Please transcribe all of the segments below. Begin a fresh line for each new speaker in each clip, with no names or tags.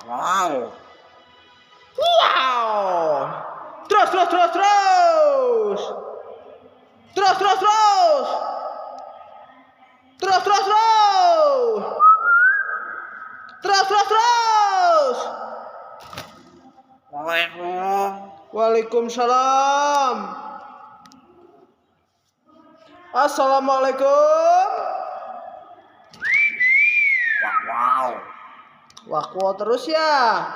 Wakwaw.
Wow. Terus. Terus. Waalaikumsalam. Assalamualaikum.
Wakwaw.
Wakwaw terus ya.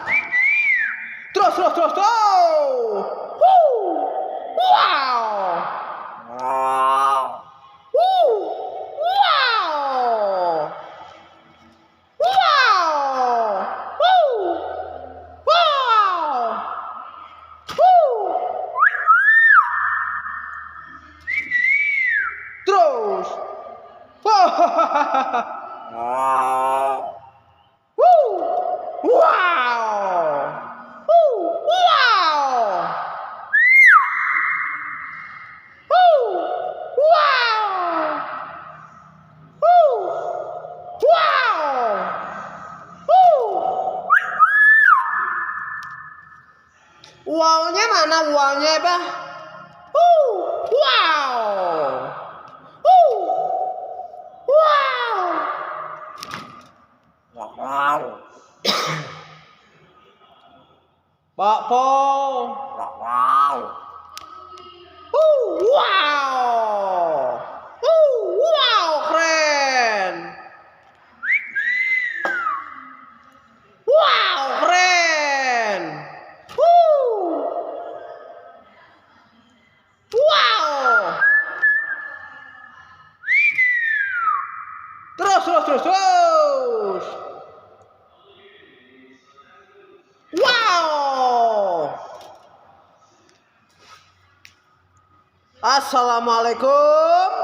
Terus. Wow.
Wow.
Terus.
Wow.
Wow-nya mana wow-nya, Pak?
Wakwaw.
Pak Po.
Wakwaw.
Keren. Terus. Wow. Assalamualaikum.